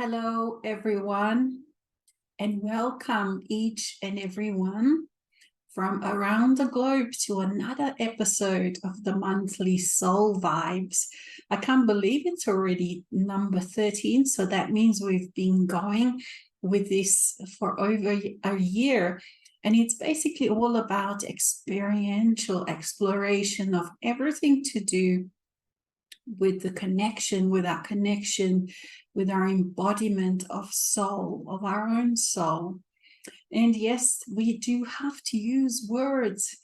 Hello, everyone, and welcome each and everyone from around the globe to another episode of the monthly Soul Vibes. I can't believe it's already number 13, so that means we've been going with this for over a year. And it's basically all about experiential exploration of everything to do with the connection, with our connection, with our embodiment of soul, of our own soul. And yes, we do have to use words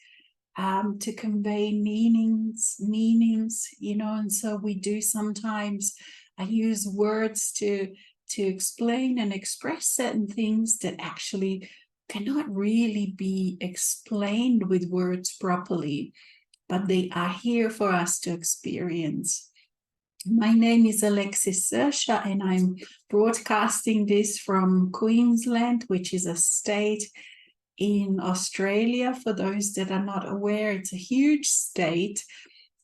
to convey meanings, and so we do sometimes use words to explain and express certain things that actually cannot really be explained with words properly, but they are here for us to experience. My name is Alexis Sersha, and I'm broadcasting this from Queensland, which is a state in Australia. For those that are not aware, it's a huge state,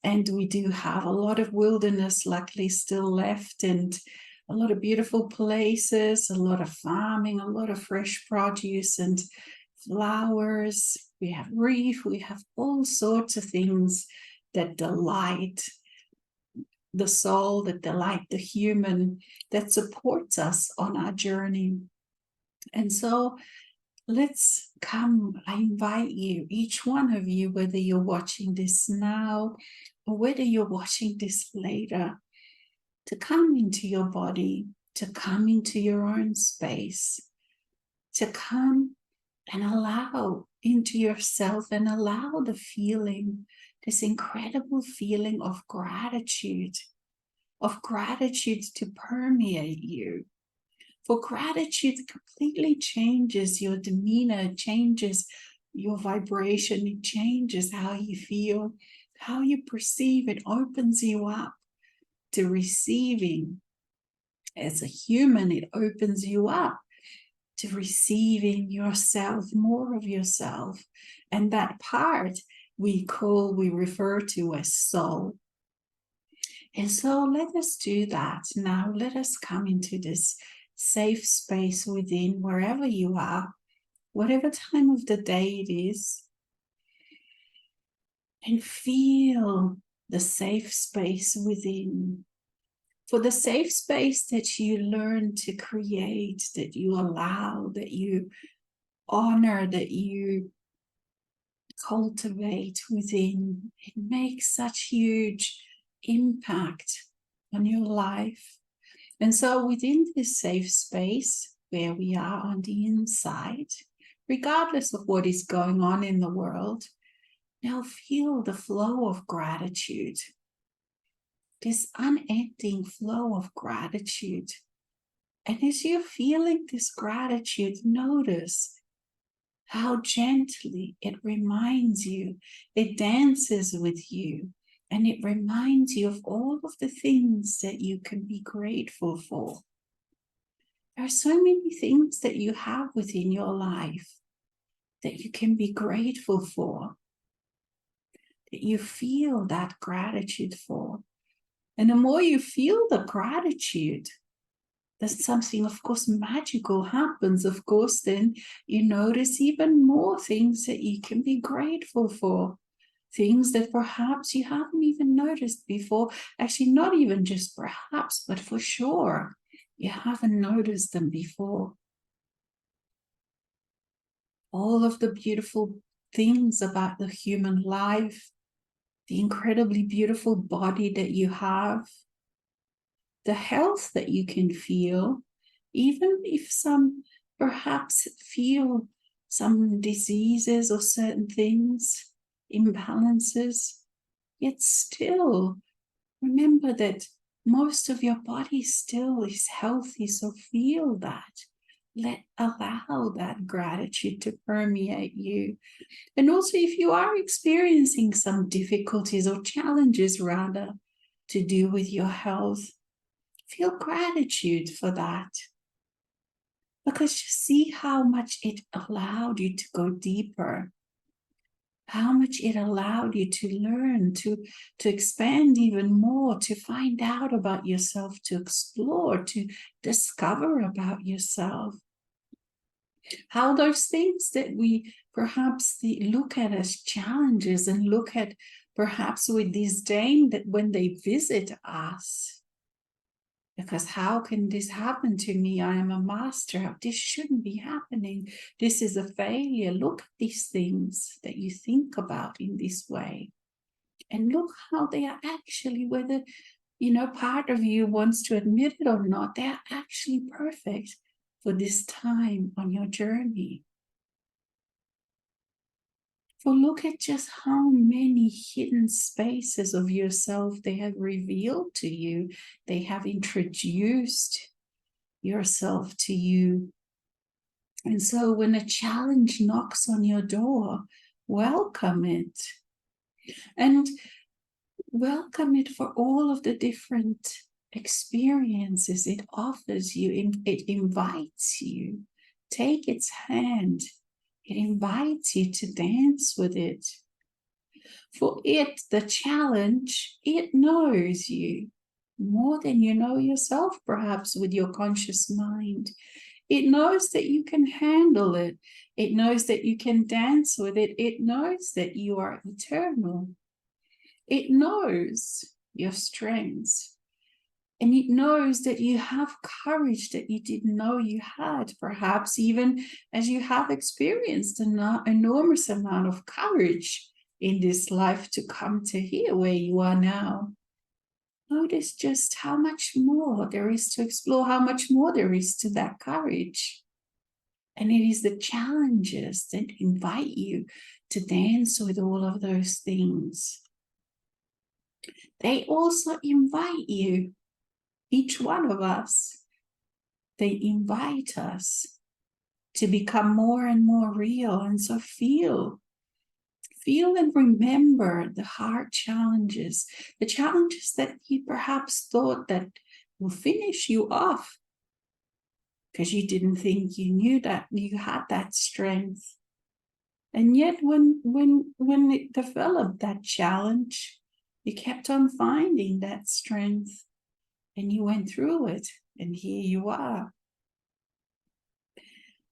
and we do have a lot of wilderness, luckily, still left, and a lot of beautiful places, a lot of farming, a lot of fresh produce and flowers. We have reef, we have all sorts of things that delight the soul, that delight the human, that supports us on our journey. And so let's come. I invite you, each one of you, whether you're watching this now or whether you're watching this later, to come into your body, to come into your own space, to come and allow into yourself and allow the feeling, this incredible feeling of gratitude to permeate you. For gratitude completely changes your demeanor, it changes your vibration, it changes how you feel, how you perceive, it opens you up to receiving. As a human, it opens you up to receiving yourself, more of yourself. And that part we refer to as soul. And so let us do that. Now let us come into this safe space within, wherever you are, whatever time of the day it is, and feel the safe space within. For the safe space that you learn to create, that you allow, that you honor, that you cultivate within, it makes such huge impact on your life. And so within this safe space where we are on the inside, regardless of what is going on in the world, now feel the flow of gratitude, this unending flow of gratitude. And as you're feeling this gratitude, notice how gently it reminds you, it dances with you, and it reminds you of all of the things that you can be grateful for. There are so many things that you have within your life that you can be grateful for, that you feel that gratitude for. And the more you feel the gratitude, there's something, of course, magical happens. Of course, then you notice even more things that you can be grateful for. Things that perhaps you haven't even noticed before. Actually, not even just perhaps, but for sure, you haven't noticed them before. All of the beautiful things about the human life, the incredibly beautiful body that you have, the health that you can feel, even if some perhaps feel some diseases or certain things, imbalances, yet still remember that most of your body still is healthy. So feel that. Allow that gratitude to permeate you. And also, if you are experiencing some difficulties or challenges, rather, to do with your health, feel gratitude for that. Because you see how much it allowed you to go deeper, how much it allowed you to learn, to expand even more, to find out about yourself, to explore, to discover about yourself. How those things that we perhaps look at as challenges and look at perhaps with disdain, that when they visit us, because how can this happen to me? I am a master. This shouldn't be happening. This is a failure. Look at these things that you think about in this way. And look how they are actually, whether, part of you wants to admit it or not, they are actually perfect for this time on your journey. For look at just how many hidden spaces of yourself they have revealed to you. They have introduced yourself to you. And so when a challenge knocks on your door, welcome it. And welcome it for all of the different experiences it offers you. It invites you. Take its hand. It invites you to dance with it. For it, the challenge, it knows you more than you know yourself, perhaps with your conscious mind. It knows that you can handle it. It knows that you can dance with it. It knows that you are eternal. It knows your strengths. And it knows that you have courage that you didn't know you had, perhaps even as you have experienced an enormous amount of courage in this life to come to here where you are now. Notice just how much more there is to explore, how much more there is to that courage. And it is the challenges that invite you to dance with all of those things. They also invite you, each one of us, they invite us to become more and more real. And so feel and remember the hard challenges, the challenges that you perhaps thought that will finish you off because you didn't think you knew that you had that strength. And yet when it developed, that challenge, you kept on finding that strength and you went through it, and here you are.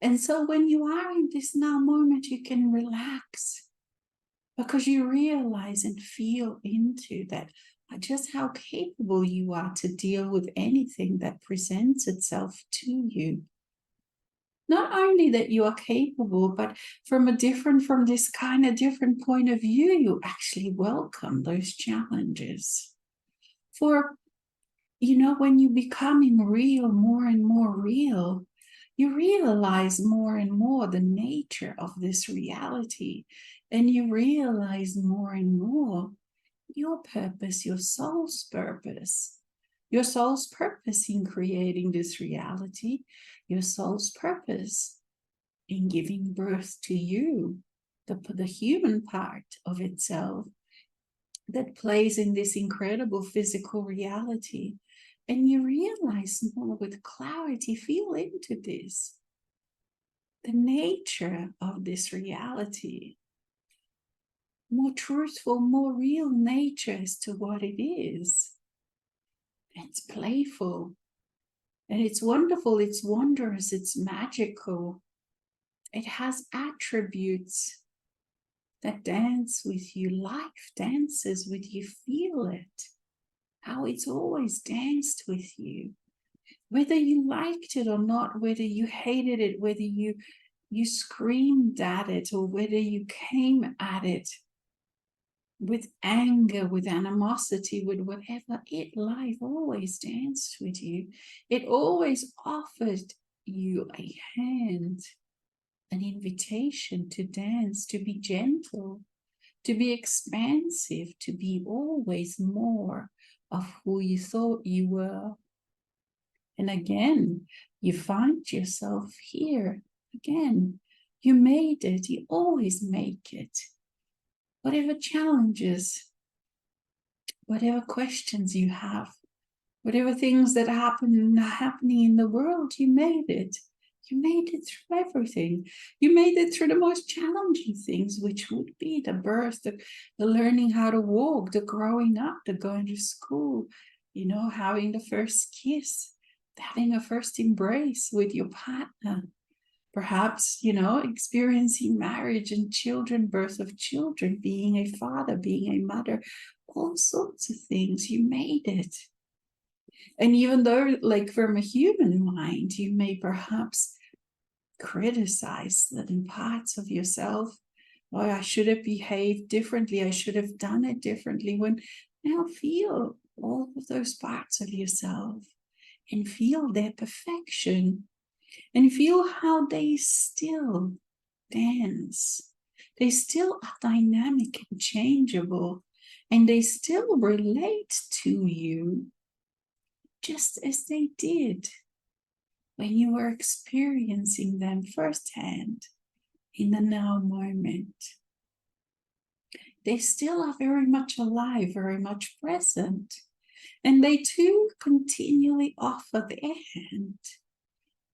And so when you are in this now moment, you can relax because you realize and feel into that just how capable you are to deal with anything that presents itself to you. Not only that you are capable, but from this kind of different point of view, you actually welcome those challenges. For, when you becoming real, more and more real, you realize more and more the nature of this reality. And you realize more and more your purpose, your soul's purpose. Your soul's purpose in creating this reality, your soul's purpose in giving birth to you, the human part of itself that plays in this incredible physical reality. And you realize more with clarity, feel into this, the nature of this reality, more truthful, more real nature as to what it is. It's playful, and it's wonderful, it's wondrous, it's magical. It has attributes that dance with you. Life dances with you. Feel it, how it's always danced with you. Whether you liked it or not, whether you hated it, whether you screamed at it, or whether you came at it with anger, with animosity, with whatever, life always danced with you. It always offered you a hand, an invitation to dance, to be gentle, to be expansive, to be always more of who you thought you were. And again, you find yourself here again. You made it. You always make it. Whatever challenges, whatever questions you have, whatever things that are happening in the world, you made it. You made it through everything. You made it through the most challenging things, which would be the birth, the learning how to walk, the growing up, the going to school, having the first kiss, having a first embrace with your partner. Perhaps, experiencing marriage and children, birth of children, being a father, being a mother, all sorts of things. You made it. And even though, like, from a human mind, you may perhaps criticize certain parts of yourself. Oh, I should have behaved differently. I should have done it differently. When now feel all of those parts of yourself and feel their perfection and feel how they still dance. They still are dynamic and changeable, and they still relate to you just as they did when you were experiencing them firsthand in the now moment. They still are very much alive, very much present, and they too continually offer their hand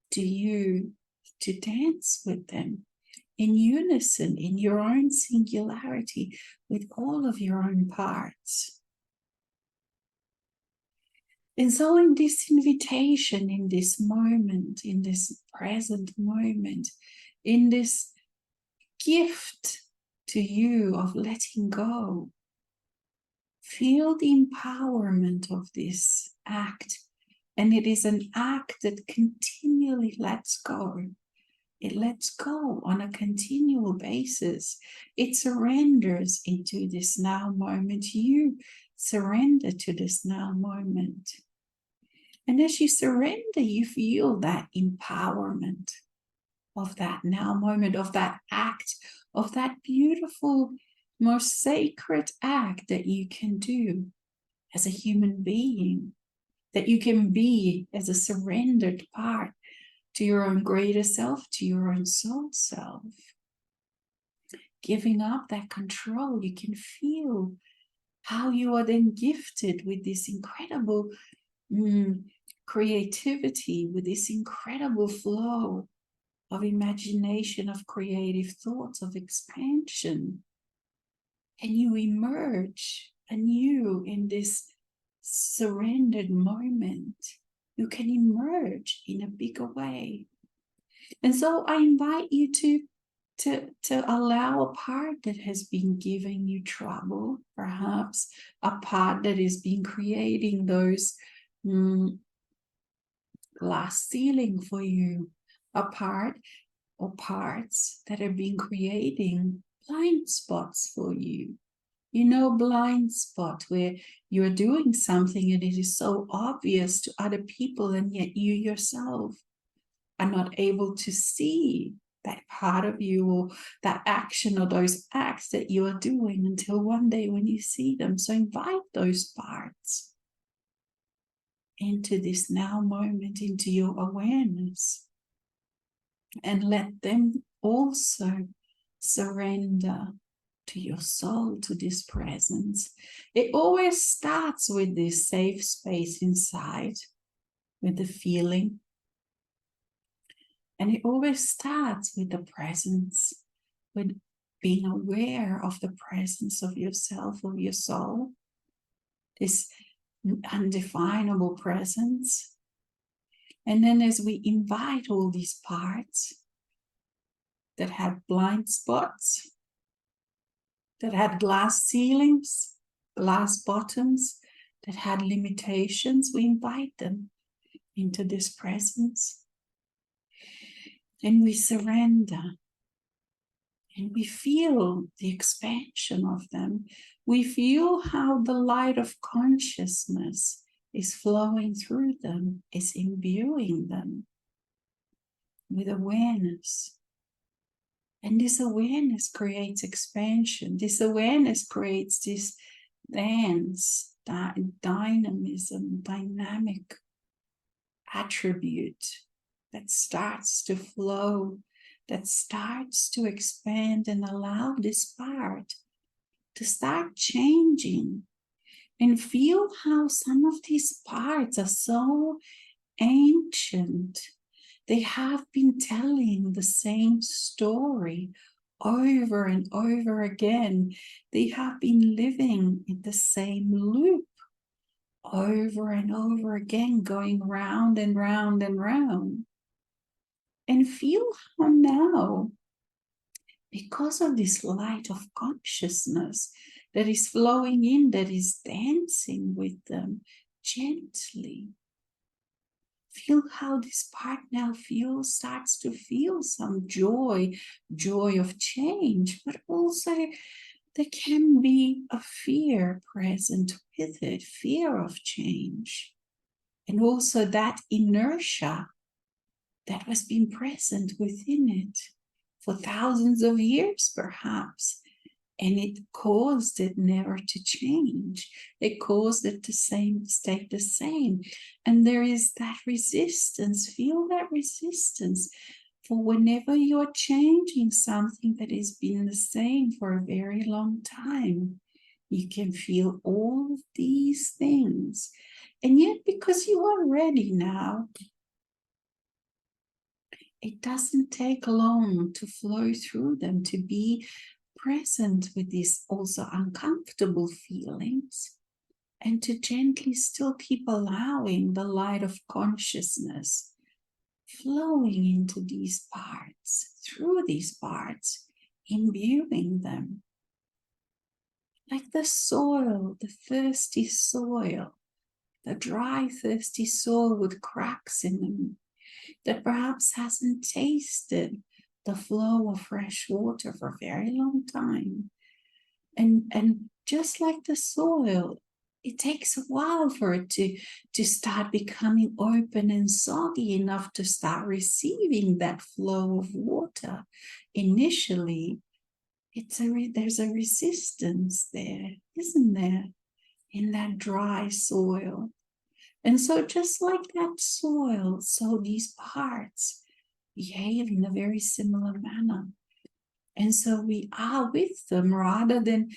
to you to dance with them in unison, in your own singularity, with all of your own parts. And so in this invitation, in this moment, in this present moment, in this gift to you of letting go, feel the empowerment of this act. And it is an act that continually lets go. It lets go on a continual basis. It surrenders into this now moment. You surrender to this now moment. And as you surrender, you feel that empowerment of that now moment, of that act, of that beautiful, most sacred act that you can do as a human being, that you can be as a surrendered part to your own greater self, to your own soul self. Giving up that control, you can feel how you are then gifted with this incredible creativity, with this incredible flow of imagination, of creative thoughts, of expansion. And you emerge anew in this surrendered moment. You can emerge in a bigger way. And so I invite you to allow a part that has been giving you trouble, perhaps a part that has been creating those glass ceiling for you, a part or parts that have been creating blind spots for you. Blind spot where you're doing something and it is so obvious to other people, and yet you yourself are not able to see that part of you or that action or those acts that you are doing until one day when you see them. So invite those parts into this now moment, into your awareness, and let them also surrender to your soul, to this presence. It always starts with this safe space inside, with the feeling. And it always starts with the presence, with being aware of the presence of yourself, of your soul, this undefinable presence. And then as we invite all these parts that have blind spots, that had glass ceilings, glass bottoms, that had limitations, we invite them into this presence. And we surrender. And we feel the expansion of them. We feel how the light of consciousness is flowing through them, is imbuing them with awareness. And this awareness creates expansion. This awareness creates this dance, dynamism, dynamic attribute that starts to flow, that starts to expand and allow this part to start changing. And feel how some of these parts are so ancient They have been telling the same story over and over again. They have been living in the same loop over and over again, going round and round and round. And feel how now, because of this light of consciousness that is flowing in, that is dancing with them gently, feel how this part now starts to feel some joy of change, but also there can be a fear present with it, fear of change. And also that inertia that has been present within it for thousands of years, perhaps. And it caused it never to change. It caused it to stay the same. And there is that resistance. Feel that resistance. For whenever you're changing something that has been the same for a very long time, you can feel all of these things. And yet, because you are ready now, it doesn't take long to flow through them, to be present with these also uncomfortable feelings, and to gently still keep allowing the light of consciousness flowing into these parts, through these parts, imbuing them. Like the soil, the thirsty soil, the dry, thirsty soil with cracks in them, that perhaps hasn't tasted the flow of fresh water for a very long time. And just like the soil, it takes a while for it to start becoming open and soggy enough to start receiving that flow of water. Initially, there's a resistance there, isn't there, in that dry soil. And so just like that soil, so these parts behave in a very similar manner. And so we are with them rather than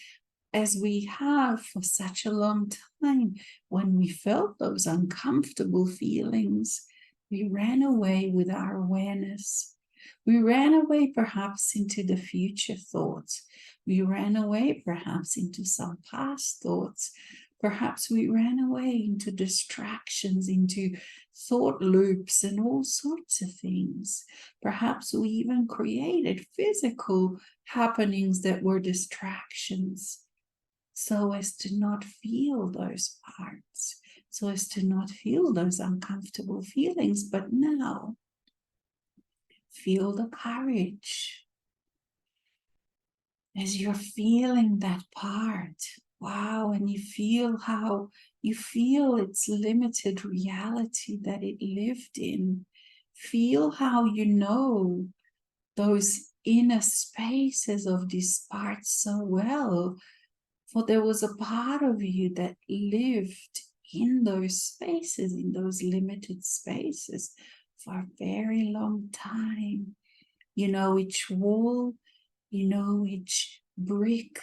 as we have for such a long time. When we felt those uncomfortable feelings, we ran away with our awareness. We ran away perhaps into the future thoughts. We ran away perhaps into some past thoughts. Perhaps we ran away into distractions, into thought loops and all sorts of things. Perhaps we even created physical happenings that were distractions, so as to not feel those parts, so as to not feel those uncomfortable feelings. But now, feel the courage as you're feeling that part. Wow, and you feel how you feel its limited reality that it lived in. Feel how you know those inner spaces of this part so well, for there was a part of you that lived in those spaces, in those limited spaces for a very long time. You know each wall, you know each brick,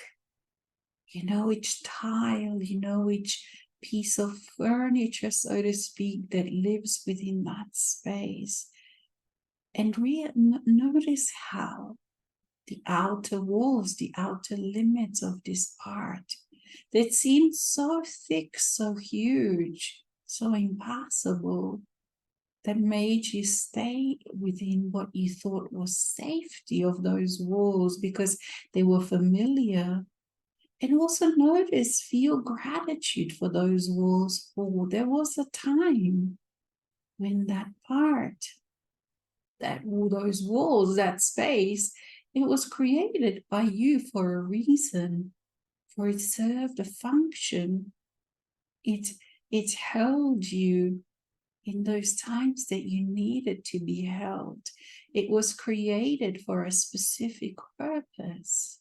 you know each tile, you know each piece of furniture, so to speak, that lives within that space. And notice how the outer walls, the outer limits of this part that seemed so thick, so huge, so impossible, that made you stay within what you thought was safety of those walls because they were familiar. And also notice, feel gratitude for those walls. For there was a time when that part, those walls, that space, it was created by you for a reason, for it served a function. It held you in those times that you needed to be held. It was created for a specific purpose.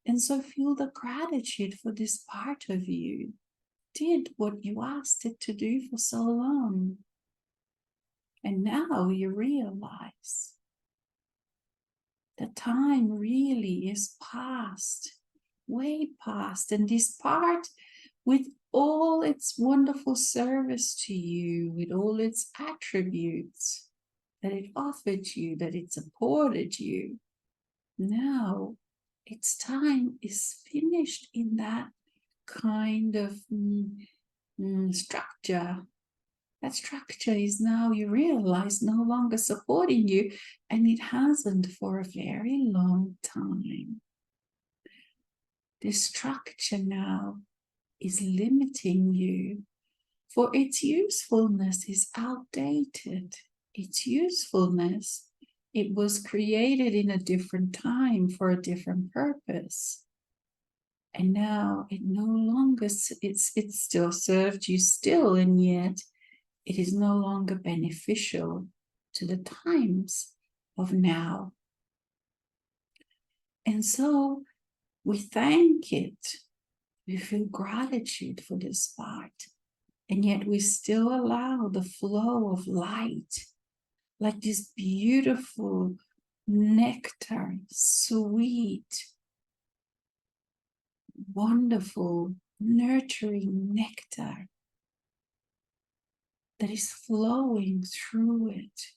And so feel the gratitude for this part of you. Did what you asked it to do for so long. And now you realize the time really is past, way past. And this part, with all its wonderful service to you, with all its attributes, that it offered you, that it supported you. Now its time is finished in that kind of structure. That structure is now, you realize, no longer supporting you, and it hasn't for a very long time. This structure now is limiting you, for its usefulness is outdated. Its usefulness, it was created in a different time for a different purpose. And now it no longer, it still served you still, and yet it is no longer beneficial to the times of now. And so we thank it. We feel gratitude for this part. And yet we still allow the flow of light, like this beautiful nectar, sweet, wonderful, nurturing nectar that is flowing through it,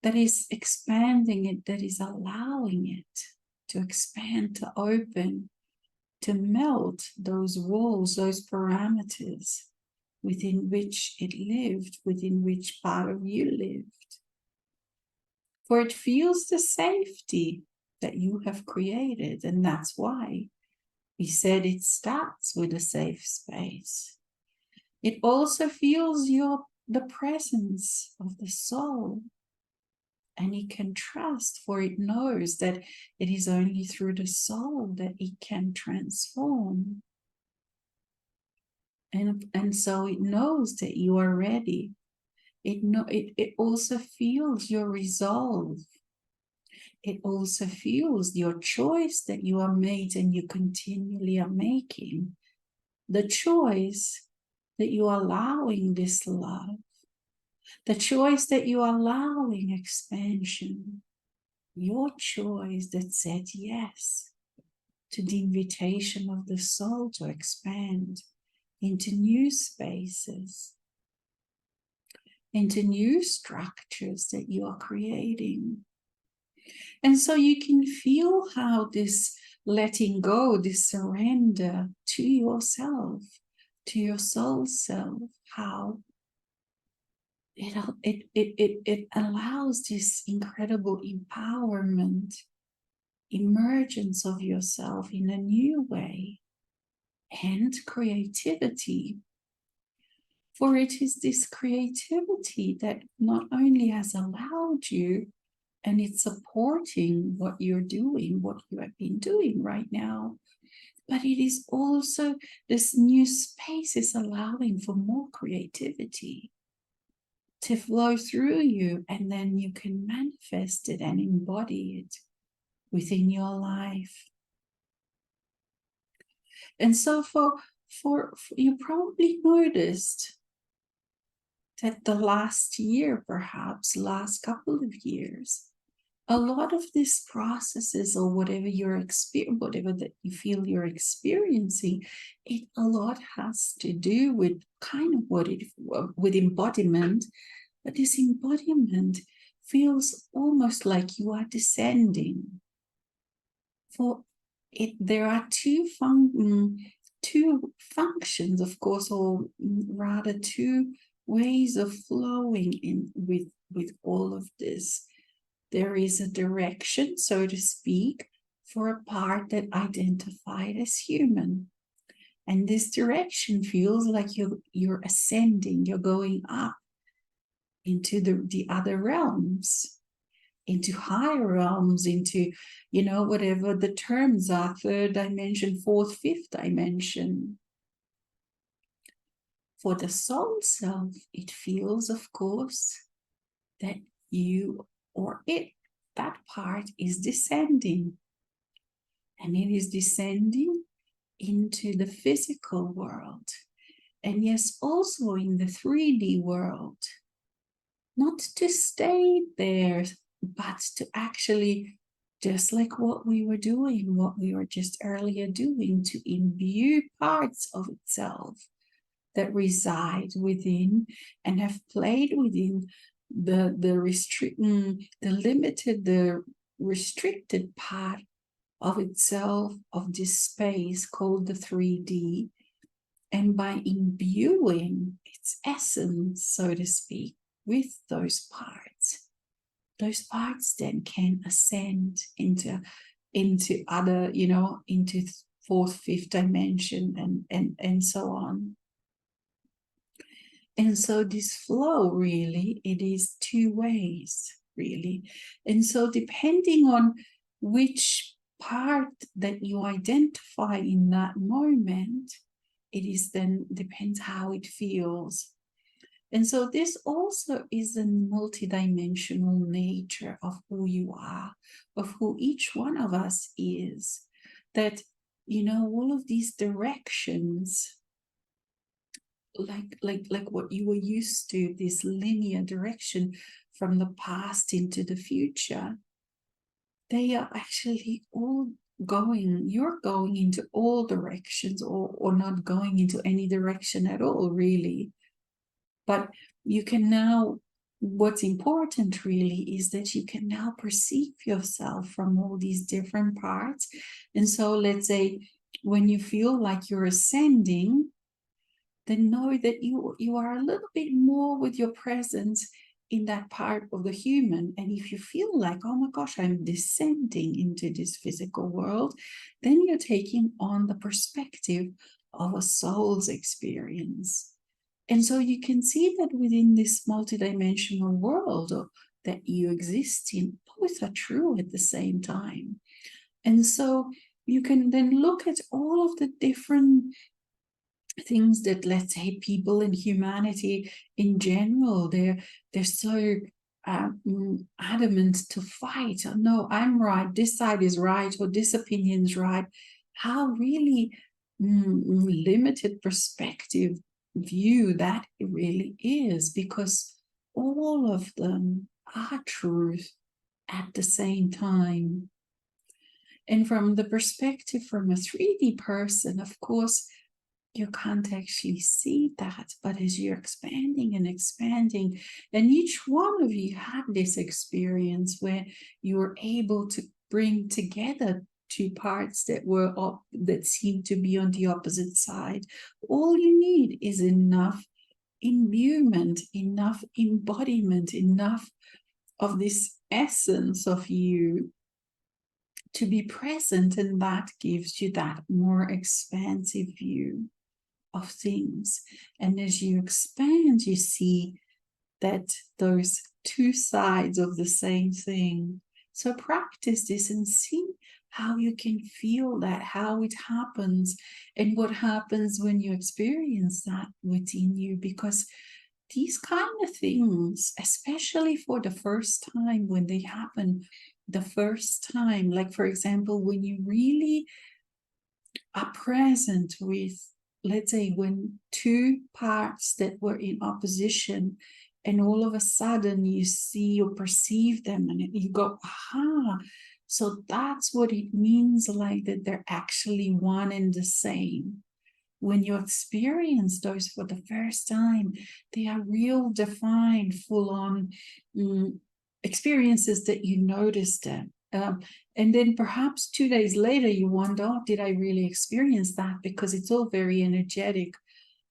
that is expanding it, that is allowing it to expand, to open, to melt those walls, those parameters within which it lived, within which part of you lived. For it feels the safety that you have created, and that's why we said it starts with a safe space. It also feels the presence of the soul, and it can trust, for it knows that it is only through the soul that it can transform. And so it knows that you are ready. It also feels your resolve. It also feels your choice that you are made and you continually are making. The choice that you are allowing this love. The choice that you are allowing expansion. Your choice that said yes to the invitation of the soul to expand into new spaces, into new structures that you are creating. And so you can feel how this letting go, this surrender to yourself, to your soul self, how it allows this incredible empowerment, emergence of yourself in a new way, and creativity. For it is this creativity that not only has allowed you, and it's supporting what you're doing, what you have been doing right now, but it is also, this new space is allowing for more creativity to flow through you, and then you can manifest it and embody it within your life. And so for you probably noticed that the last year, perhaps last couple of years, a lot of these processes, or whatever whatever that you feel you're experiencing, a lot has to do with kind of with embodiment. But this embodiment feels almost like you are descending. For it, there are two functions, of course, or rather two ways of flowing in with all of this. There is a direction, so to speak, for a part that identified as human. And this direction feels like you're ascending, you're going up into the other realms, into higher realms, into, whatever the terms are, third dimension, fourth, fifth dimension. For the soul self, it feels, of course, that you or it, that part is descending. And it is descending into the physical world. And yes, also in the 3D world. Not to stay there, but to actually, just like what we were doing, what we were just earlier doing, to imbue parts of itself that reside within and have played within the restricted part of itself, of this space called the 3D, and by imbuing its essence, so to speak, with those parts then can ascend into other, into fourth, fifth dimension, and so on. And so this flow, really, it is two ways, really. And so depending on which part that you identify in that moment, it is then depends how it feels. And so this also is a multidimensional nature of who you are, of who each one of us is. That, all of these directions, like what you were used to, this linear direction from the past into the future, they are actually all you're going into all directions, or not going into any direction at all, really. But you can now, what's important really is that you can now perceive yourself from all these different parts. And so let's say when you feel like you're ascending, then know that you are a little bit more with your presence in that part of the human. And if you feel like, oh my gosh, I'm descending into this physical world, then you're taking on the perspective of a soul's experience. And so you can see that within this multidimensional world that you exist in, both are true at the same time. And so you can then look at all of the different things that, let's say, people in humanity in general, they're so adamant to fight. Oh, no, I'm right, this side is right, or this opinion is right. How really limited perspective view that it really is, because all of them are truth at the same time. And from the perspective from a 3D person, of course, you can't actually see that, but as you're expanding and expanding, and each one of you had this experience where you were able to bring together two parts that seemed to be on the opposite side. All you need is enough imbuement, enough embodiment, enough of this essence of you to be present, and that gives you that more expansive view of things. And as you expand, you see that those two sides of the same thing. So practice this and see how you can feel that, how it happens, and what happens when you experience that within you. Because these kind of things, especially for the first time, when they happen the first time, like for example, when you really are present with, let's say, when two parts that were in opposition, and all of a sudden you see or perceive them, and you go, aha, so that's what it means, like that they're actually one and the same. When you experience those for the first time, they are real, defined, full-on experiences that you notice them. And then perhaps 2 days later, you wonder, oh, did I really experience that? Because it's all very energetic.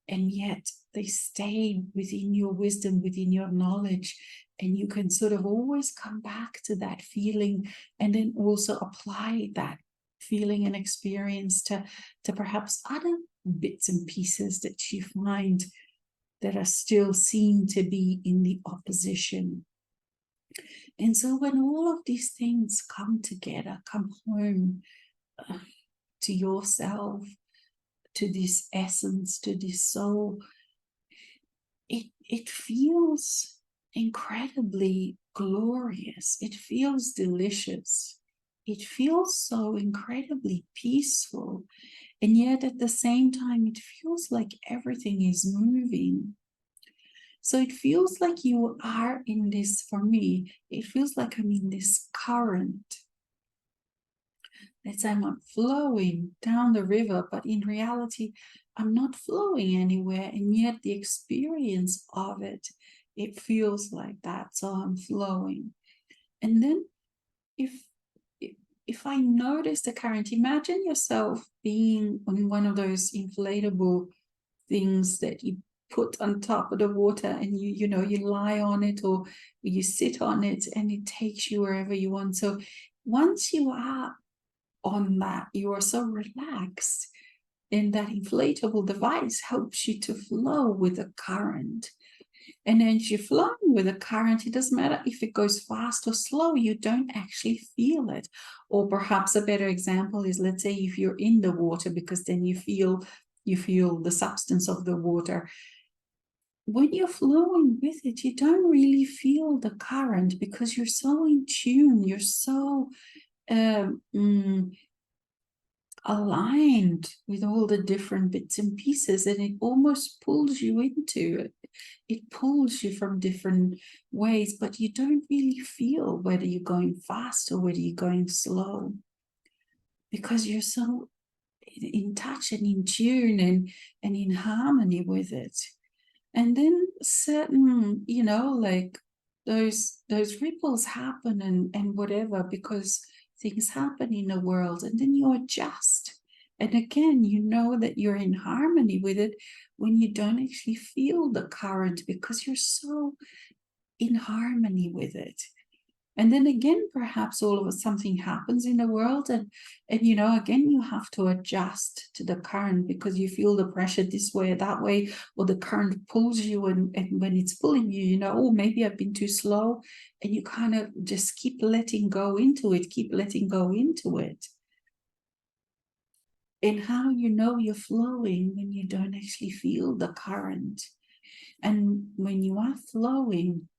And yet they stay within your wisdom, within your knowledge. And you can sort of always come back to that feeling, and then also apply that feeling and experience to perhaps other bits and pieces that you find that are still seem to be in the opposition. And so when all of these things come together, come home to yourself, to this essence, to this soul, it feels incredibly glorious. It feels delicious. It feels so incredibly peaceful. And yet at the same time, it feels like everything is moving. So it feels like you are in this, for me, it feels like I'm in this current. Let's say I'm flowing down the river, but in reality, I'm not flowing anywhere. And yet the experience of it It feels like that, so I'm flowing. And then if I notice the current, imagine yourself being on one of those inflatable things that you put on top of the water, and you lie on it or you sit on it, and it takes you wherever you want. So once you are on that, you are so relaxed, and that inflatable device helps you to flow with the current. And as you're flowing with the current, it doesn't matter if it goes fast or slow, you don't actually feel it. Or perhaps a better example is, let's say if you're in the water, because then you feel the substance of the water. When you're flowing with it, you don't really feel the current because you're so in tune, you're so aligned with all the different bits and pieces, and it almost pulls you into it. It pulls you from different ways, but you don't really feel whether you're going fast or whether you're going slow, because you're so in touch and in tune and in harmony with it. And then certain, like those ripples happen and whatever, because things happen in the world, and then you adjust. And again, you know that you're in harmony with it when you don't actually feel the current, because you're so in harmony with it. And then again, perhaps all of something happens in the world, and again, you have to adjust to the current because you feel the pressure this way or that way, or the current pulls you, and when it's pulling you, oh, maybe I've been too slow, and you kind of just keep letting go into it, And how you're flowing when you don't actually feel the current. And when you are flowing,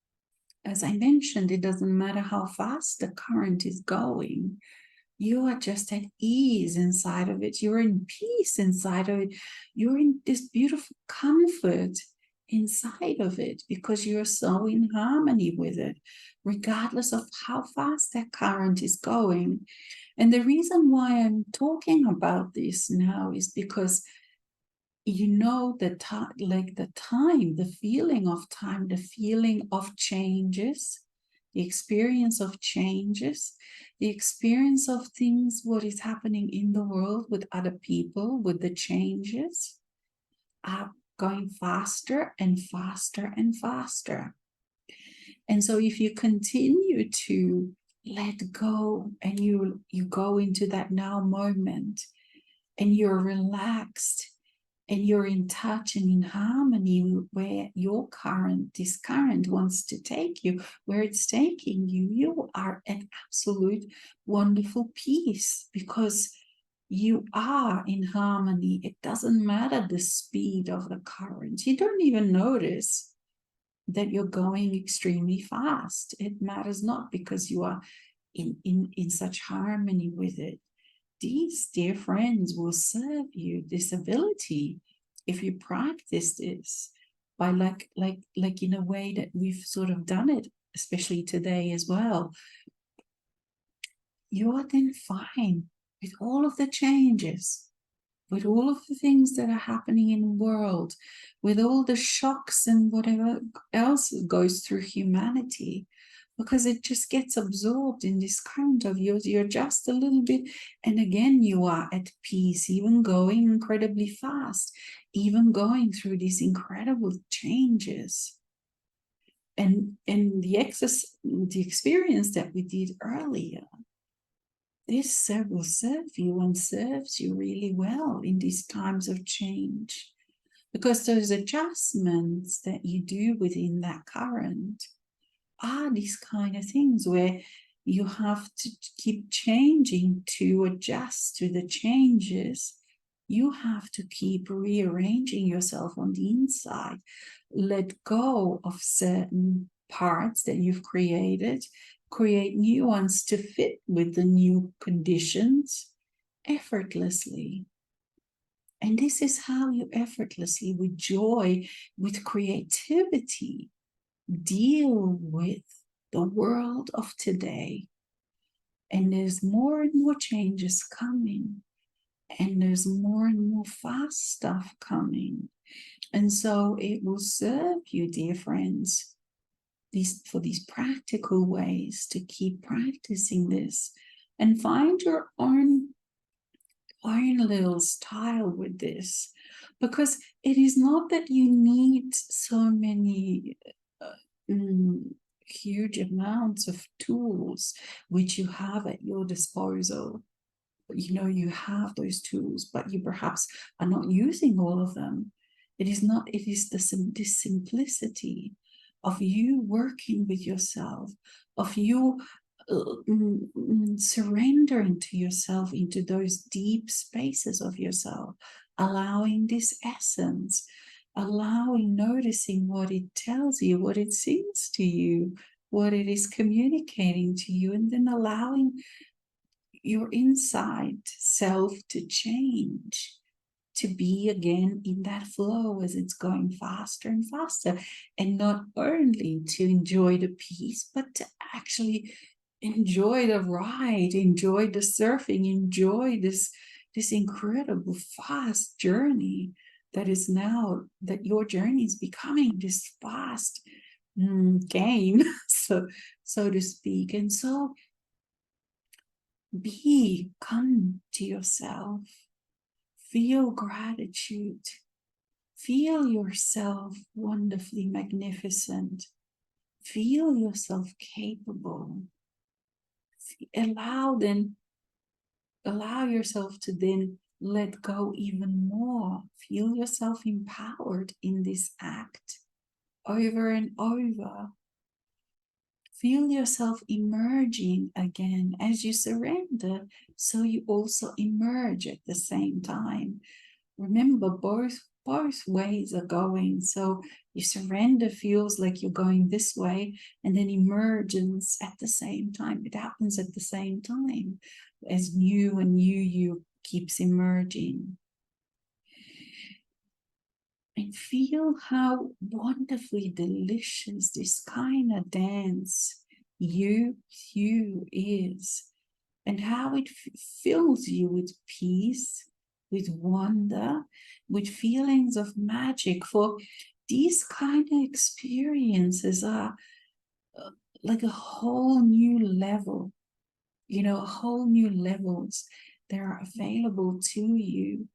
as I mentioned, it doesn't matter how fast the current is going. You are just at ease inside of it. You're in peace inside of it. You're in this beautiful comfort inside of it because you're so in harmony with it, regardless of how fast that current is going. And the reason why I'm talking about this now is because the time, the feeling of time, the feeling of changes, the experience of changes, the experience of things, what is happening in the world with other people, with the changes, are going faster and faster and faster. And so if you continue to let go and you go into that now moment and you're relaxed, and you're in touch and in harmony where this current wants to take you, where it's taking you, you are at absolute wonderful peace because you are in harmony. It doesn't matter the speed of the current. You don't even notice that you're going extremely fast. It matters not because you are in such harmony with it. These dear friends will serve you this ability if you practice this by like in a way that we've sort of done it, especially today as well. You're then fine with all of the changes, with all of the things that are happening in the world, with all the shocks and whatever else goes through humanity, because it just gets absorbed in this current of yours. You're just a little bit, and again, you are at peace, even going incredibly fast, even going through these incredible changes. And the experience that we did earlier, this will serve you and serves you really well in these times of change, because those adjustments that you do within that current are these kind of things where you have to keep changing to adjust to the changes. You have to keep rearranging yourself on the inside. Let go of certain parts that you've created, create new ones to fit with the new conditions effortlessly. And this is how you effortlessly, with joy, with creativity, deal with the world of today. And there's more and more changes coming, and there's more and more fast stuff coming. And so it will serve you, dear friends, these practical ways to keep practicing this, and find your own little style with this, because it is not that you need so many huge amounts of tools which you have at your disposal. You have those tools, but you perhaps are not using all of them. It is the simplicity of you working with yourself, of you surrendering to yourself into those deep spaces of yourself, allowing this essence, noticing what it tells you, what it sings to you, what it is communicating to you, and then allowing your inside self to change, to be again in that flow as it's going faster and faster, and not only to enjoy the peace, but to actually enjoy the ride, enjoy the surfing, enjoy this incredible fast journey that is now, that your journey is becoming this fast game, so to speak. And so come to yourself, feel gratitude, feel yourself wonderfully magnificent, feel yourself capable. Allow yourself to then let go even more. Feel yourself empowered in this act over and over. Feel yourself emerging again as you surrender, so you also emerge at the same time. Remember, both ways are going. So your surrender feels like you're going this way, and then emergence at the same time. It happens at the same time as you keeps emerging. And feel how wonderfully delicious this kind of dance you is, and how it fills you with peace, with wonder, with feelings of magic. For these kind of experiences are like a whole new level, whole new levels that are available to you.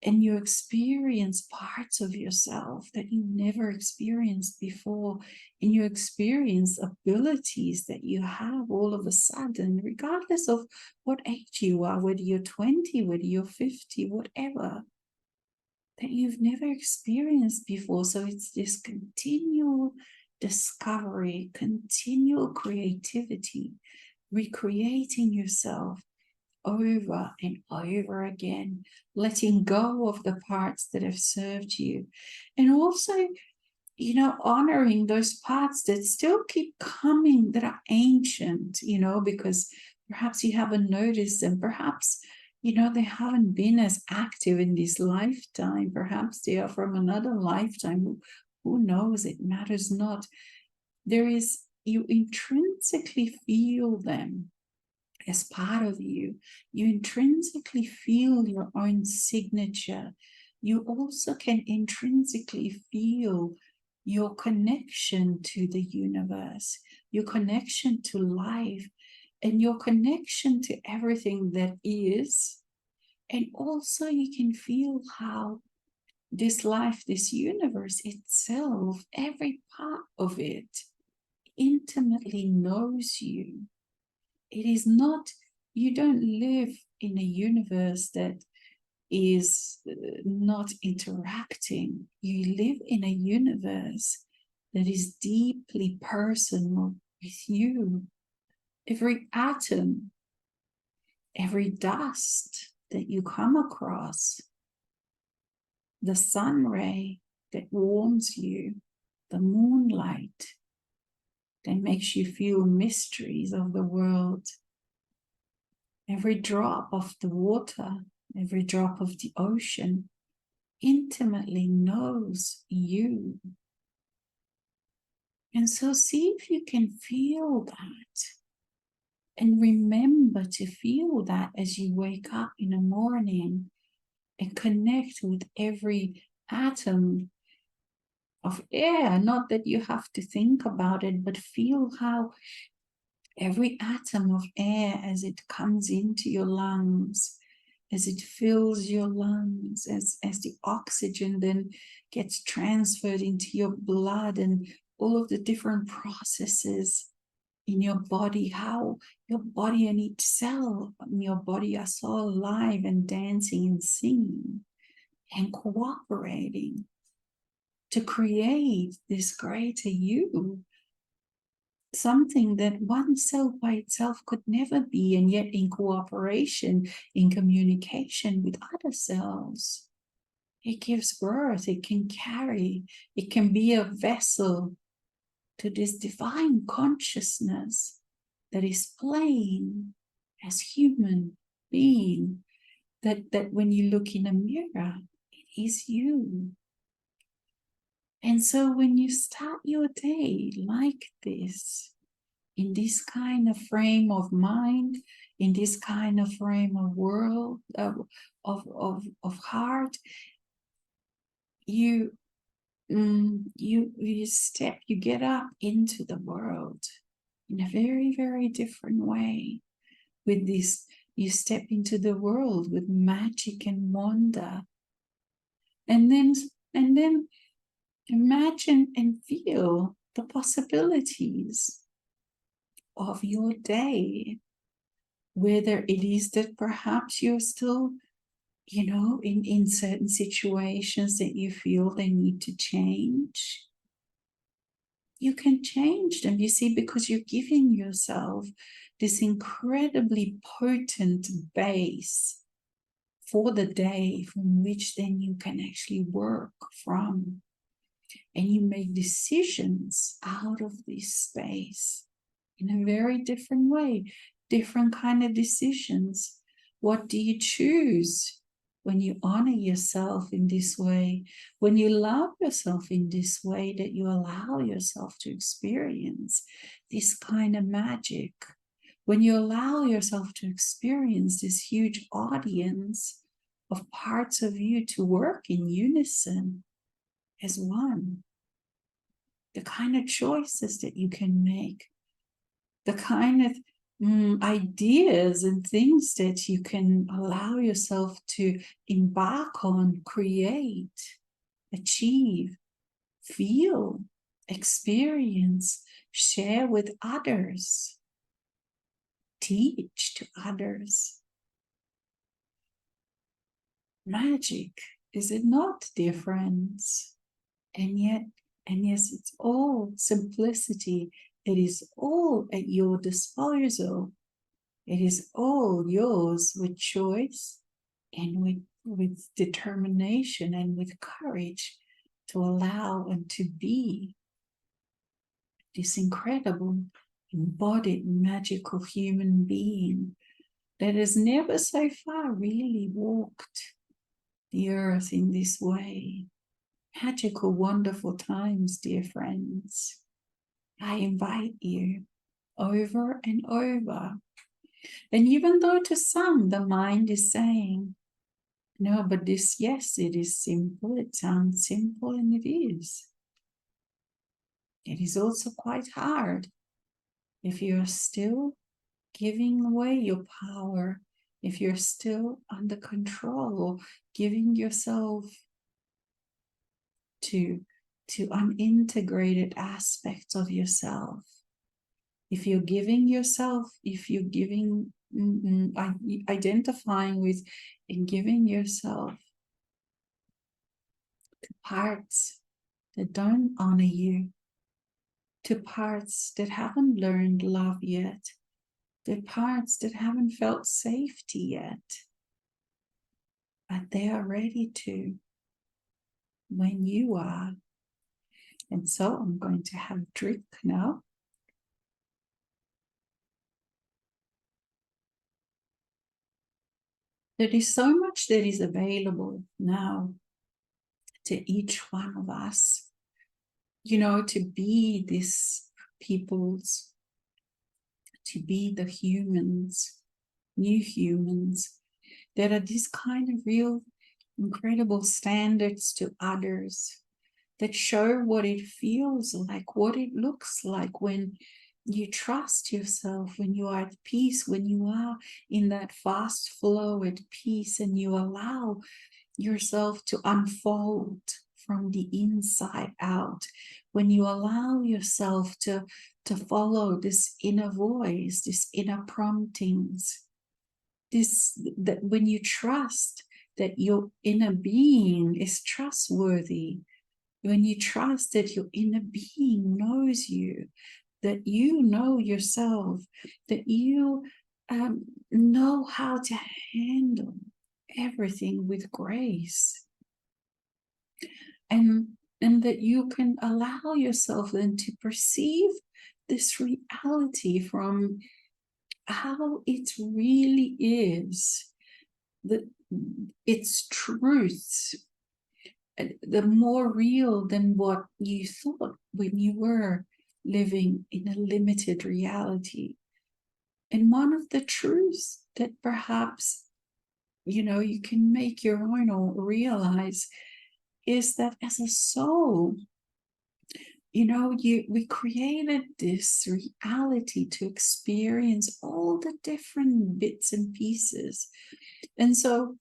And you experience parts of yourself that you never experienced before. And you experience abilities that you have all of a sudden, regardless of what age you are, whether you're 20, whether you're 50, whatever, that you've never experienced before. So it's this continual discovery, continual creativity, recreating yourself over and over again, letting go of the parts that have served you, and also, honoring those parts that still keep coming, that are ancient, because perhaps you haven't noticed them, perhaps, they haven't been as active in this lifetime, perhaps they are from another lifetime, who knows, it matters not. You intrinsically feel them as part of you. You intrinsically feel your own signature. You also can intrinsically feel your connection to the universe, your connection to life, and your connection to everything that is. And also you can feel how this life, this universe itself, every part of it intimately knows you. It is not, you don't live in a universe that is not interacting. You live in a universe that is deeply personal with you. Every atom, every dust that you come across, the sun ray that warms you, the moonlight that makes you feel mysteries of the world, every drop of the water, every drop of the ocean intimately knows you. And so see if you can feel that, and remember to feel that as you wake up in the morning, and connect with every atom of air. Not that you have to think about it, but feel how every atom of air, as it comes into your lungs, as it fills your lungs, as the oxygen then gets transferred into your blood, and all of the different processes in your body, how your body and each cell in your body are so alive and dancing and singing and cooperating to create this greater you, something that one cell by itself could never be, and yet in cooperation, in communication with other cells, it gives birth, it can carry, it can be a vessel to this divine consciousness that is plain as human being, that when you look in a mirror, it is you. And so when you start your day like this, in this kind of frame of mind, in this kind of frame of world, of heart, you step, you get up into the world in a very, very different way. With this, you step into the world with magic and wonder. And then imagine and feel the possibilities of your day, whether it is that perhaps you're still, in certain situations that you feel they need to change. You can change them, you see, because you're giving yourself this incredibly potent base for the day from which then you can actually work from. And you make decisions out of this space in a very different way, different kind of decisions. What do you choose when you honor yourself in this way, when you love yourself in this way, that you allow yourself to experience this kind of magic, when you allow yourself to experience this huge audience of parts of you to work in unison as one, the kind of choices that you can make, the kind of ideas and things that you can allow yourself to embark on, create, achieve, feel, experience, share with others, teach to others. Magic, is it not, dear friends? And yes, it's all simplicity. It is all at your disposal. It is all yours with choice and with determination and with courage to allow and to be this incredible, embodied, magical human being that has never so far really walked the earth in this way. Magical, wonderful times, dear friends. I invite you over and over. And even though to some the mind is saying, no, but this, yes, it is simple, it sounds simple, and it is. It is also quite hard if you're still giving away your power, if you're still under control, giving yourself to unintegrated aspects of yourself. If you're giving yourself, if you're giving, identifying with and giving yourself to parts that don't honor you, to parts that haven't learned love yet, to parts that haven't felt safety yet, but they are ready to when you are. And so I'm going to have a drink now. There is so much that is available now to each one of us, to be these peoples, to be the humans, new humans, that are this kind of real incredible standards to others, that show what it feels like, what it looks like when you trust yourself, when you are at peace, when you are in that fast flow at peace, and you allow yourself to unfold from the inside out, when you allow yourself to follow this inner voice, this inner promptings, that when you trust that your inner being is trustworthy, when you trust that your inner being knows you, that you know yourself, that you know how to handle everything with grace, and that you can allow yourself then to perceive this reality from how it really is, its truth, the more real than what you thought when you were living in a limited reality. And one of the truths that perhaps, you can make your own or realize is that as a soul, we created this reality to experience all the different bits and pieces. And so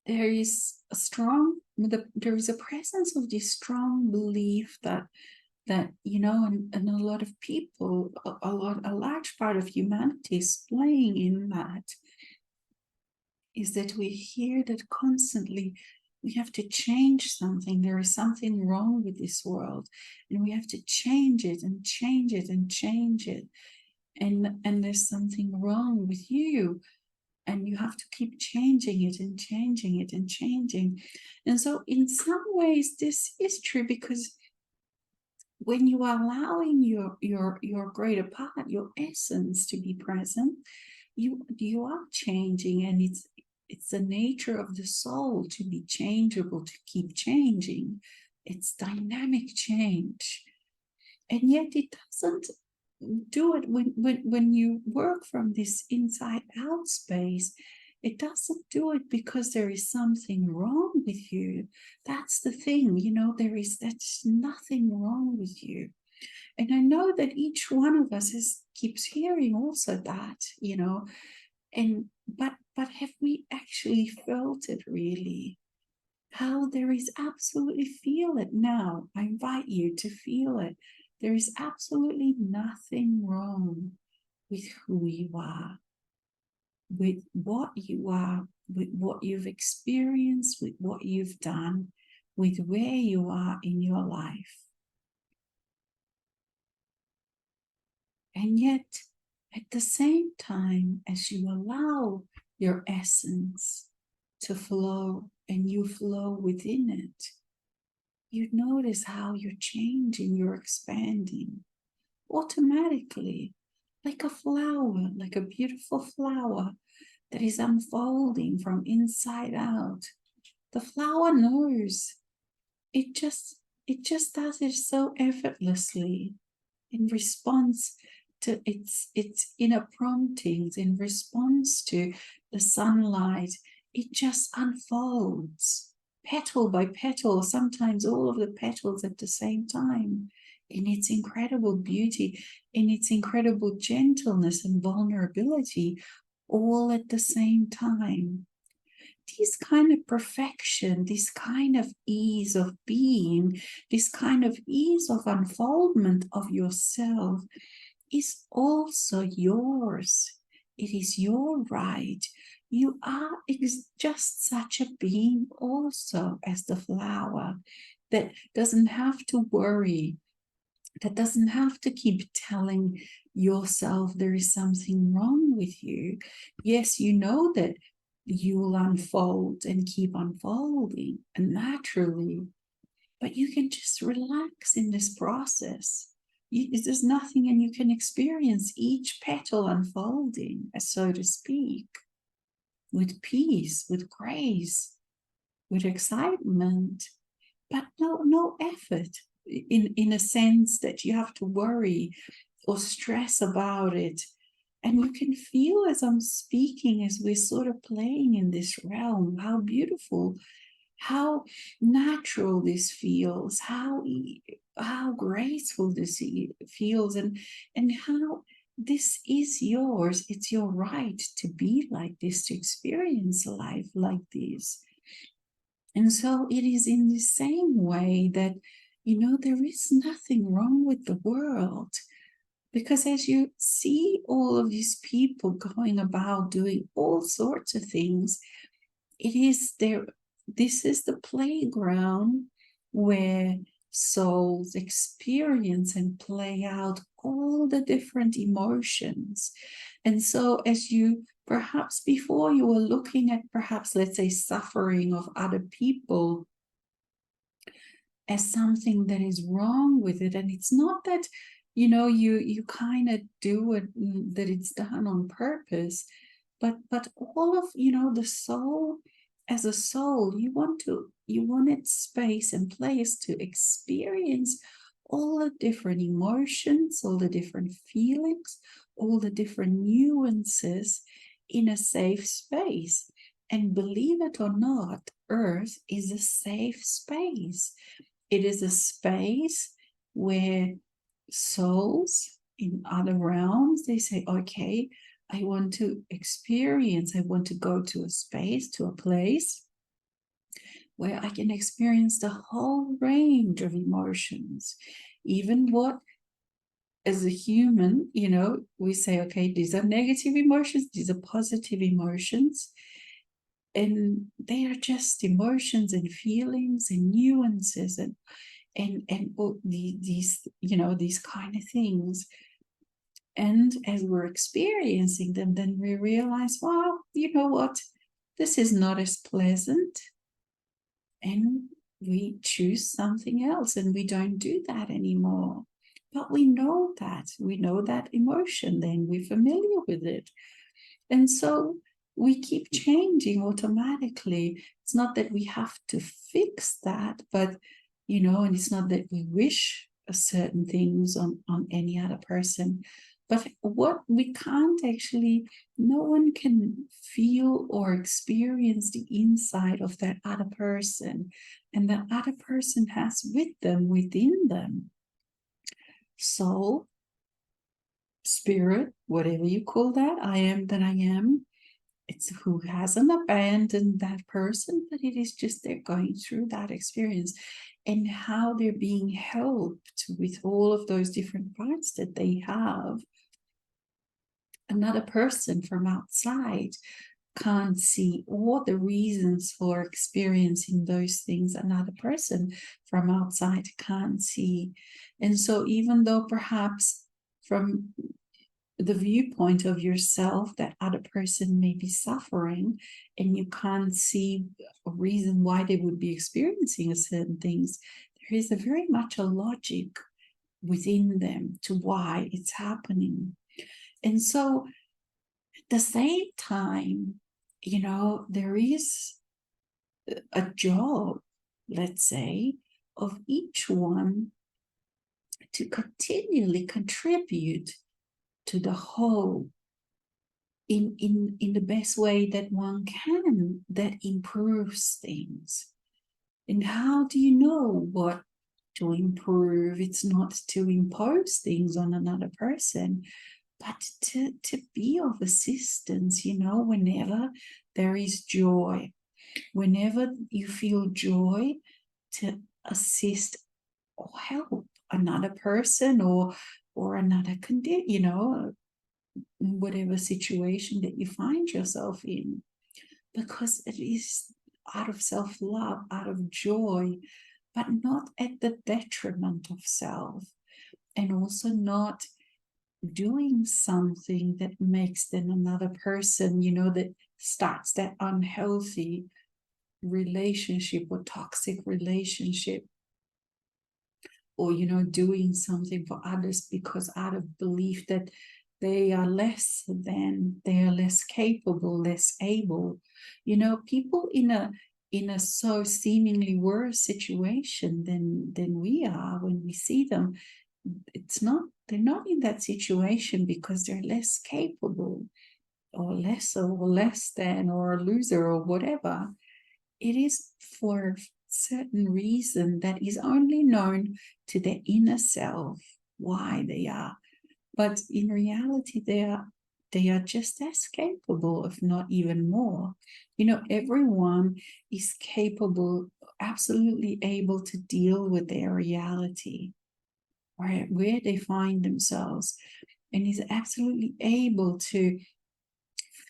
there is a presence of this strong belief that and a lot of people, a large part of humanity is playing in that, is that we hear that constantly we have to change something. There is something wrong with this world, and we have to change it and change it and change it. And there's something wrong with you, and you have to keep changing it and changing it and changing. And so in some ways this is true, because when you are allowing your greater part, your essence, to be present, you are changing, and it's the nature of the soul to be changeable, to keep changing. It's dynamic change. And yet it doesn't do it when you work from this inside out space. It doesn't do it because there is something wrong with you. That's the thing, that's nothing wrong with you. And I know that each one of us keeps hearing also that, and but have we actually felt it really? How there is absolutely, feel it now. I invite you to feel it. There is absolutely nothing wrong with who you are, with what you are, with what you've experienced, with what you've done, with where you are in your life. And yet, at the same time, as you allow your essence to flow and you flow within it, you notice how you're changing, you're expanding automatically, like a flower, like a beautiful flower that is unfolding from inside out. The flower knows. It just does it so effortlessly, in response to its inner promptings, in response to the sunlight. It just unfolds, petal by petal, sometimes all of the petals at the same time, in its incredible beauty, in its incredible gentleness and vulnerability, all at the same time. This kind of perfection, this kind of ease of being, this kind of ease of unfoldment of yourself is also yours. It is your right. You are just such a being also as the flower that doesn't have to worry, that doesn't have to keep telling yourself there is something wrong with you. Yes, you know that you'll unfold and keep unfolding, and naturally, but you can just relax in this process. There's nothing, and you can experience each petal unfolding, so to speak, with peace, with grace, with excitement, but no effort, in a sense that you have to worry or stress about it. And you can feel, as I'm speaking, as we're sort of playing in this realm, how beautiful, how natural this feels, how graceful this feels, and how this is yours. It's your right to be like this, to experience life like this. And so it is in the same way that, there is nothing wrong with the world. Because as you see all of these people going about doing all sorts of things, it is there. This is the playground where souls experience and play out all the different emotions. And so as you, perhaps before you were looking at, perhaps, let's say, suffering of other people as something that is wrong with it, and it's not that, you kind of do it, that it's done on purpose, but all of, the soul, as a soul, you wanted space and place to experience all the different emotions, all the different feelings, all the different nuances in a safe space. And believe it or not, Earth is a safe space. It is a space where souls in other realms, they say, okay, I want to experience, I want to go to a space, to a place where I can experience the whole range of emotions, even what, as a human, we say, okay, these are negative emotions, these are positive emotions, and they are just emotions and feelings and nuances and these, these kind of things. And as we're experiencing them, then we realize, well, you know what, this is not as pleasant, and we choose something else, and we don't do that anymore. But we know that emotion, then we're familiar with it. And so we keep changing automatically. It's not that we have to fix that, but, and it's not that we wish certain things on any other person. But what we can't actually, no one can feel or experience the inside of that other person, and that other person has within them, soul, spirit, whatever you call that, I am that I am. It's who hasn't abandoned that person, but it is just they're going through that experience, and how they're being helped with all of those different parts that they have. Another person from outside can't see all the reasons for experiencing those things. Another person from outside can't see. And so even though perhaps from the viewpoint of yourself, that other person may be suffering, and you can't see a reason why they would be experiencing certain things, there is very much a logic within them to why it's happening. And so at the same time, there is a job, let's say, of each one to continually contribute to the whole in the best way that one can, that improves things. And how do you know what to improve? It's not to impose things on another person, but to be of assistance, whenever there is joy, whenever you feel joy, to assist or help another person or another condition, whatever situation that you find yourself in, because it is out of self-love, out of joy, but not at the detriment of self, and also not doing something that makes then another person, that starts that unhealthy relationship or toxic relationship, or, doing something for others because out of belief that they are less than, they are less capable, less able. People in a so seemingly worse situation than we are, when we see them, they're not in that situation because they're less capable or lesser or less than or a loser or whatever. it is for a certain reason that is only known to their inner self why they are. But in reality, they are just as capable, if not even more. Everyone is capable, absolutely able to deal with their reality, right, where they find themselves, and is absolutely able to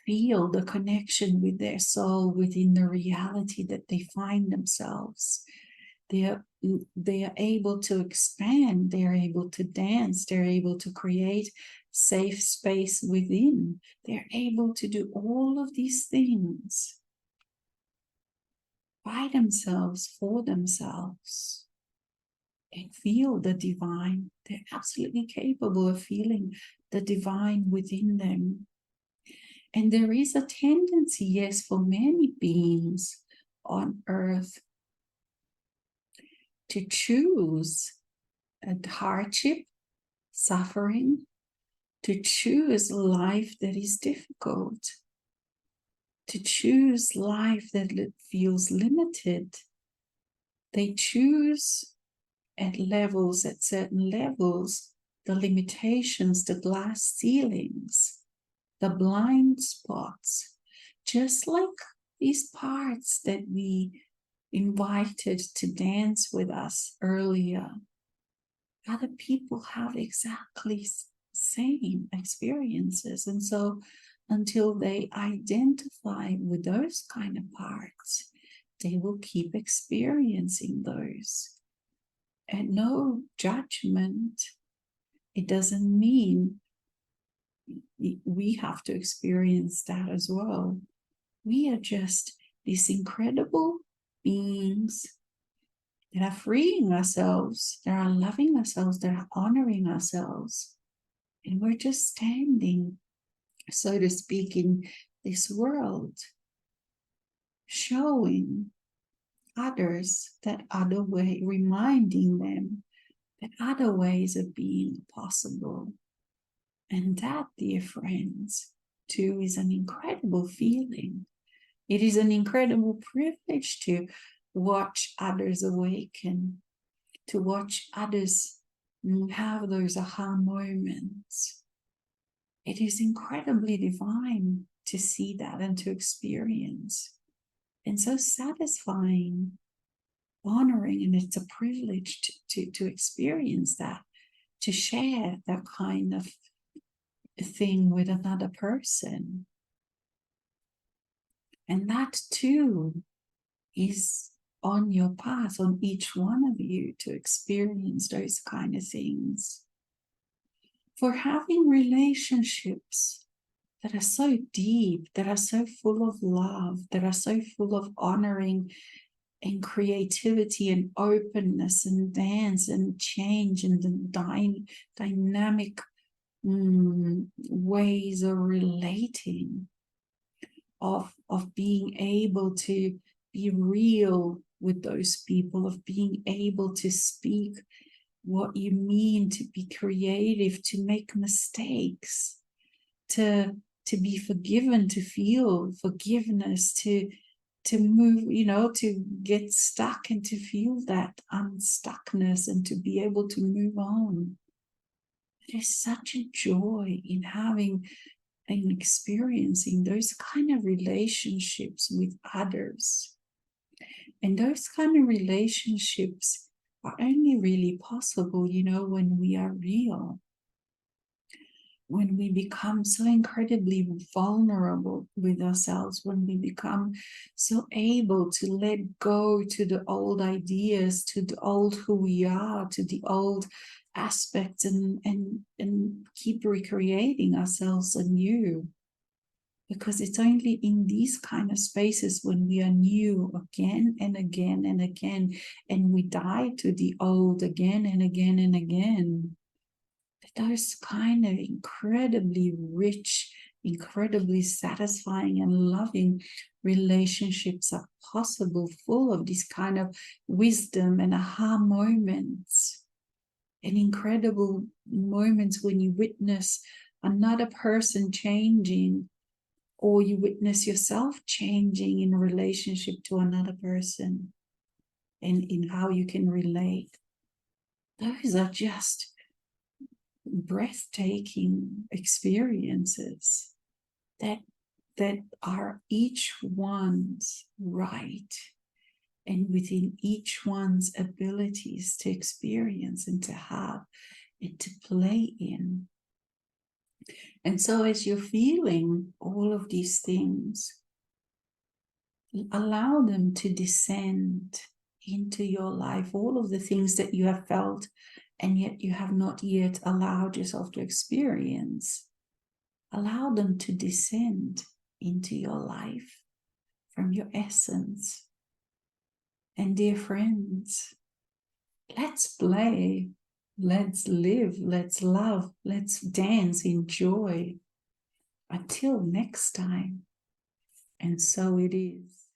feel the connection with their soul within the reality that they find themselves. They are able to expand, they're able to dance, they're able to create safe space within. They're able to do all of these things by themselves, for themselves, and feel the divine. They're absolutely capable of feeling the divine within them. And there is a tendency, yes, for many beings on earth to choose a hardship, suffering, to choose life that is difficult, to choose life that feels limited. They choose at certain levels, the limitations, the glass ceilings, the blind spots, just like these parts that we invited to dance with us earlier. Other people have exactly same experiences, and so until they identify with those kind of parts, they will keep experiencing those. And no judgment. It doesn't mean we have to experience that as well. We are just these incredible beings that are freeing ourselves, that are loving ourselves, that are honoring ourselves. And we're just standing, so to speak, in this world, showing others that other way, reminding them that other ways of being possible. And that, dear friends, too, is an incredible feeling. It is an incredible privilege to watch others awaken, to watch others have those aha moments. It is incredibly divine to see that and to experience, and so satisfying, honoring, and it's a privilege to experience that, to share that kind of thing with another person. And that too is on your path, on each one of you, to experience those kind of things. For having relationships that are so deep, that are so full of love, that are so full of honoring and creativity and openness and dance and change and the dynamic ways of relating, of being able to be real with those people, of being able to speak what you mean, to be creative, to make mistakes, to be forgiven, to feel forgiveness, to move, to get stuck and to feel that unstuckness and to be able to move on. There's such a joy in having and experiencing those kind of relationships with others. And those kind of relationships are only really possible, when we are real. When we become so incredibly vulnerable with ourselves, when we become so able to let go to the old ideas, to the old who we are, to the old aspects, and keep recreating ourselves anew. Because it's only in these kind of spaces, when we are new again and again and again, and we die to the old again and again and again, that those kind of incredibly rich, incredibly satisfying and loving relationships are possible, full of this kind of wisdom and aha moments, and incredible moments when you witness another person changing, or you witness yourself changing in relationship to another person and in how you can relate. Those are just breathtaking experiences that are each one's right and within each one's abilities to experience and to have and to play in. And so as you're feeling all of these things, allow them to descend into your life, all of the things that you have felt and yet you have not yet allowed yourself to experience. Allow them to descend into your life from your essence. And dear friends, let's play, let's live, let's love, let's dance, enjoy. Until next time. And so it is.